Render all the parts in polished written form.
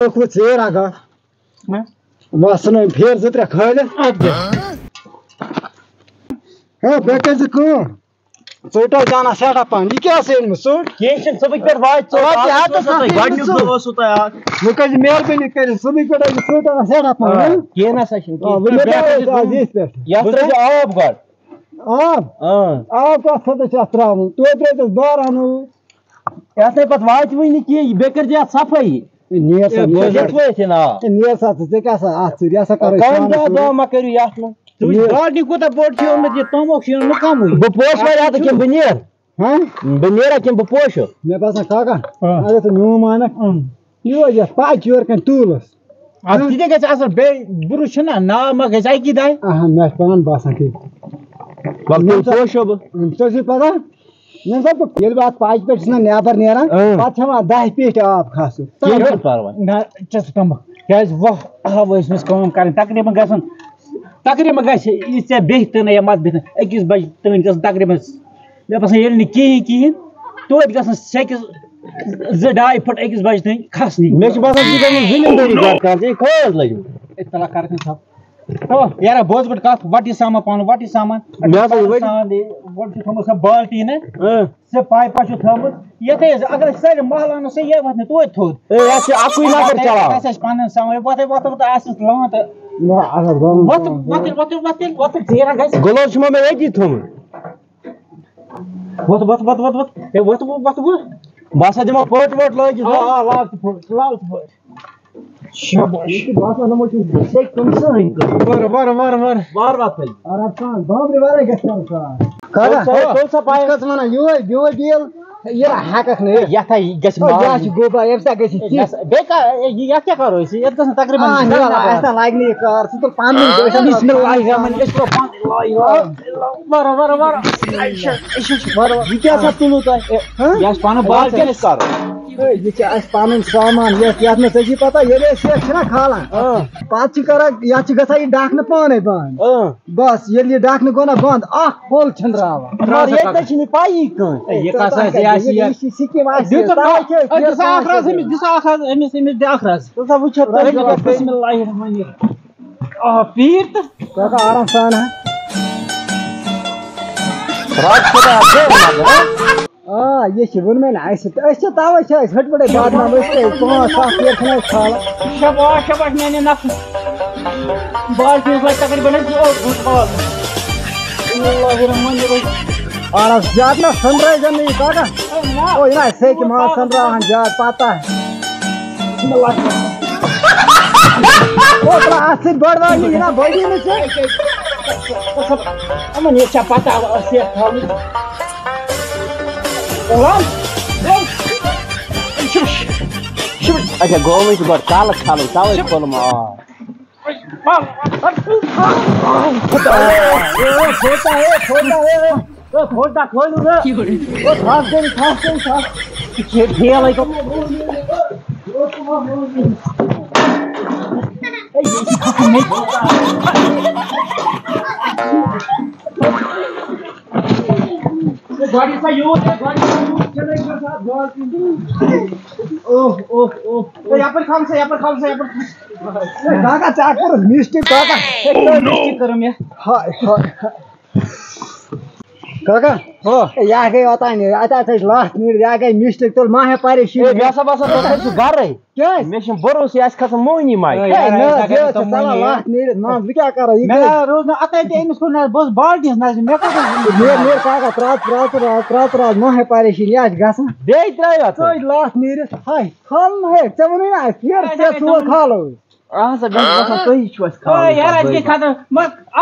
پکو ژیر اگا وسن پھیر زٕ ترٛےٚ کھٲلِتھ ہے بیٚیہِ کٔرۍ زِ کٲم ژٔٹو جانا سیٹھاہ پہن یہِ کیٛاہ ٲس أنمٕژ ژوٚٹ کینٛہہ چھُنہٕ صُبحٕکۍ پٮ۪ٹھ اوسوٕ تۄہہِ اکھ وۄنۍ کٔرۍ زِ مہربٲنی کٔرِتھ صُبحٕکۍ پٮ۪ٹھ ٲسۍ ژوٚٹ اَنان سیٹھاہ پہن کینٛہہ نسا چھُنہٕ یِتھ پٮ۪ٹھ یتھ ترٲیزِ آب گۄڈٕ آب آب کتھ خٲطرٕ چھُ اتھ ترٛاوُن توتہِ ترٛٲیتَس بارانو یتھ نَے پتہٕ واتہِ وٕنہِ کینٛہہ بیٚیہِ کٔرۍزِ اتھ صفٲیی نیر سا نیر سا ژٕ کیٛاہ سا اتھ سۭتۍ یہِ ہسا کرو دۄہ ما کٔرِو یتھ منٛز گاڈنہِ کوٗتاہ بوٚڑ چھُ اوٚنمُت یہِ تموکھ چھُ اوٚنمُت کمٕے بہٕ پوشہٕ وۄنۍ اتھ کِنہٕ بہٕ نیرٕ بہٕ نیرا کِنہٕ بہٕ پوشہٕ مےٚ باسان کاکا اگر ژٕ میون مانکھ یور یتھ پچ یورٕ کَنۍ تُلس اتھ تہِ گژھِ اصل بیٚیہِ بُرٕ چھُنہ ناو ما گژھِ اکی دۄہہِ مےٚ چھُ پانہٕ باسان ٹھیٖک پوشو بہٕ ژےٚ چھُے پتہ ییٚمہِ ساتہٕ بہٕ ییٚلہِ بہٕ اتھ پچہِ پٮ۪ٹھ چھُس نہ نیبر نیران پتہٕ چھِ ہٮ۪وان 10 پیٖٹہِ آب کھسُن نہ چھَس تمبکھ کیٛازِ وۄنۍ ٲسۍ مےٚ کٲم کرٕنۍ تقریٖبن گژھِ یہِ ژےٚ بیٚہہِ تہٕ یا مت بیٚہہِ أکِس بجہِ تانۍ گژھن تقریٖبن مےٚ باسان ییٚلہِ نہٕ کِہیٖنۍ توتہِ گژھن سیٚکِس 2-2.5 فُٹ أکِس بجہِ تانۍ کھسنی مےٚ چھُ باسان اطلاع کرٕنۍ سب یارا بوز گۄڈٕ کتھ وٹ یہِ سامان پانہٕ وٹ یہِ سامان گۄڈٕ چھُ تھومُت سۄ بالٹیٖن سۄ پایپا چھُ تھٲومٕژ یتھے اگر أسۍ سٲری محلہٕ انو سُہ یہِ وۄتھِ نہٕ توتہِ تھوٚد اَسہِ آسہِ پنُن سامان وۄتھ آسٮ۪س لٲن تہٕ گُلوز چھُ مےٚ ییٚتی تھوٚمُت وۄتھ بہٕ ہسا دِمو پٔٹ وٲٹ لٲگِتھ لال ژٕ پھٲٹۍ شاباش ہٮ۪ککھ نہٕ یتھ گژھِ گوبا ییٚمہِ ساتہٕ گژھِ بیٚیہِ یتھ کیٛاہ کرو أسۍ یتھ گژھن تقریٖبن لگہِ نہٕ یہِ کار ژٕ تُل پنُن یہِ کیٛاہ سا تُلو تۄہہِ یہِ آسہِ پنُن بال کیٛاہ أسۍ کرو یہِ چھِ اَسہِ پنُن سامان یتھ نہٕ ژےٚ چھِ پتہ ییٚلہِ أسۍ یتھ چھِنا کھالان پتہٕ چھِ کران یتھ چھِ گژھان یہِ ڈاکنہٕ پانے بنٛد بس ییٚلہِ یہِ ڈاکنہٕ گوٚو نا بنٛد اکھ پھوٚل چھِنراوان چھِنہٕ یہِ پایی آرام سان یہِ چھِ ووٚنمے نہ اَسہِ أسۍ چھِ تَوے چھِ أسۍ ہُتہِ پٲٹھۍ بادنام أسۍ 5-7 پھیرٕ چھِنہ أسۍ کھالان شاباش میانہِ نفر بالٹیٖنس لگہِ تقریٖبن آرام زیادٕ نہ سٔنٛدرٲیزن نہٕ یہِ کاکا یہِ نہ سیٚکہِ ماز سٔنٛدراوان زیادٕ پتہ اَتھ سۭتۍ بٔڑ واجہِ یہِ نہ بٔڑی نہٕ ژےٚ یِمن ییٚتہِ چھا پتہ سیٚکھ تھاوٕنۍ اچھا گوٚو چھُ گۄڈٕ کالہٕ کھالٕنۍ تَوے کھولُم کاکا ژےٚ کوٚرُتھ مسٹیک کاکا کاکا یہِ گٔے اوٚتانۍ اَتہِ ژٕ لَتھ نیٖرِتھ یہِ گٔے مسٹیک تُل ما ہےٚ پریشٲنی مےٚ ہسا باسان تُہۍ کھٔسِو گرے مےٚ چھُنہٕ بروسے اَسہِ کھسان مۄہنی ماے لَتھ نیٖرِتھ مان بہٕ کیٛاہ کرو یہِ روز نہٕ اَتے أمِس کوٚر نہٕ بہٕ بالٹیٖنس نظر مےٚ نیٖر کاکا ترٛاو ما ہےٚ پریشٲنی یہِ آسہِ گژھان بیٚیہِ ترٛٲیِو ژٔج لَتھ نیٖرِتھ ہاے کھالُن ہیٚکہِ ژےٚ ووٚنُے نا ژور کھالو اَسہِ تُہی چھُو اَسہِ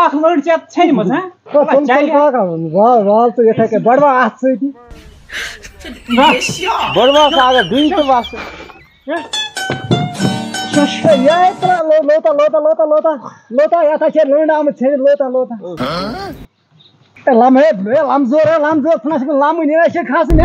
اکھ لٔڑ چھِ اَتھ ژھیٚنمٕژ وال تہٕ یِتھَے کٔنۍ بڑوا اَتھ سۭتی بٔڑواس اگر ڈُنۍ تہٕ وَسہٕ لوتا یتھ چھِ لٔنٛڈ آمٕژ ژھیٚنِتھ لوتا لمزور ژھٕنان چھِ لمٕنۍ یہِ چھِ کھسٕنۍ